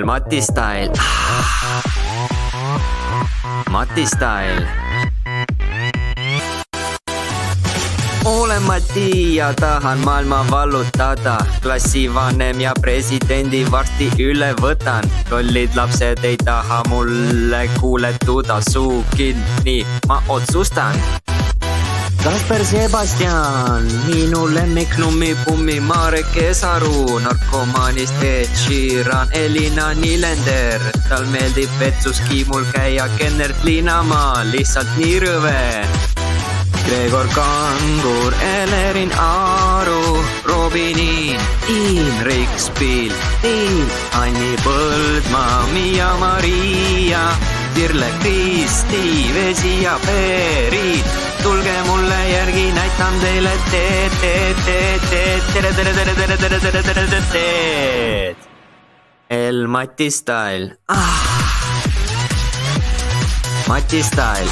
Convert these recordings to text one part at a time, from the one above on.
El Mati Style. Mati Style. Olen Mati ja tahan maailma vallutada. Klassivanem ja presidendi varsti üle võtan. Lollid lapsed ei taha mulle kuuletuda, suu kinni, ma otsustan. Kasper Sebastian, minu lemmik Nummipummi, Marek Esaru, narkomaanist Ed Sheeran, Elina Nilender. Tal meeldib vetsuskiimul käia, Kennert Liinamaa, lihtsalt nii rõve. Gregor Kangur, Elerin Aru, Robinin, Inrik Spiil, Anni Põldmaa, Miia-Maria, Virle Kristi, Vesi ja Peerid. Tulge mulle järgi, näitan teile teed. El Mati Style. Mati Style.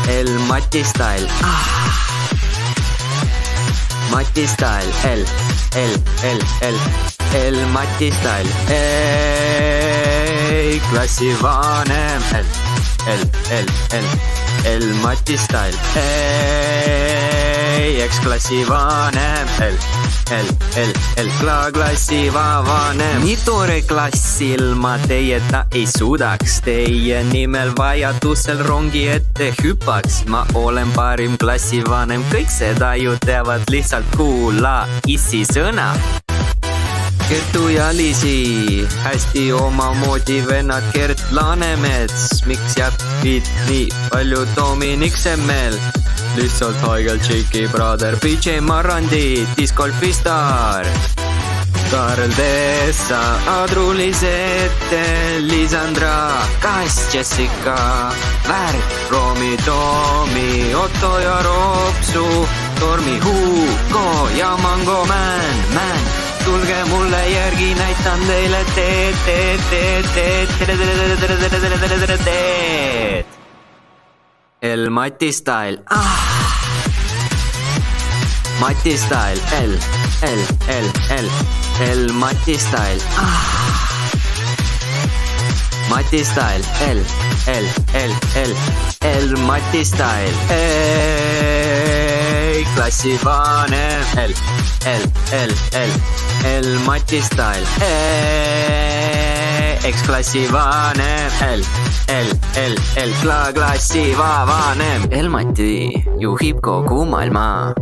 El Mati Style. Mati Style. El Mati Style. Ei, klassivanem. El Mati Style. Ei, eks klassivanem. Klassivanem. Nii tore klass ilma teieta ei suudaks. Teie nimel vajadusel rongi ette hüppaks. Ma olen parim klassivanem, kõik seda ju teavad, lihtsalt kuula issi sõna. Kertu ja Liisi, hästi omamoodi vennad Gert Laanemets. Miks jäpid nii palju Dominic Semmel? Lihtsalt haigel Tšiki brother, PJ Marrandi, discgolfistar. Karel Tessa, Adru Lisette, Lisandra, Kass, Jessica, Värk, Romi, Toomi, Otto ja Ropsu, Tormi, Hugo ja Mango Man. Tulge mulle järgi, näitan teile teed. El Mati Style. Mati Style. El Mati Style. Mati Style. El Mati Style. Ei, klassivanem. El Mati Style. Eks klassivanem. Klassivanem. El Mati juhib kogu maailma.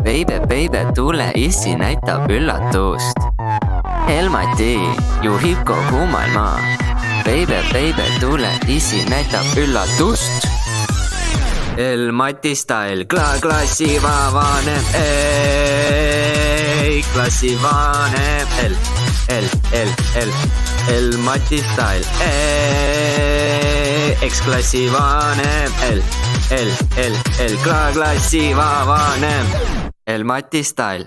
Baby, tule issi, näitab üllatust. El Mati juhib kogu maailma. Baby, tule issi, näitab üllatust. El Mati Style. Klassivanem. Ei, klassivanem. El Mati Style. Eks klassivanem. Klassivanem. El Mati Style.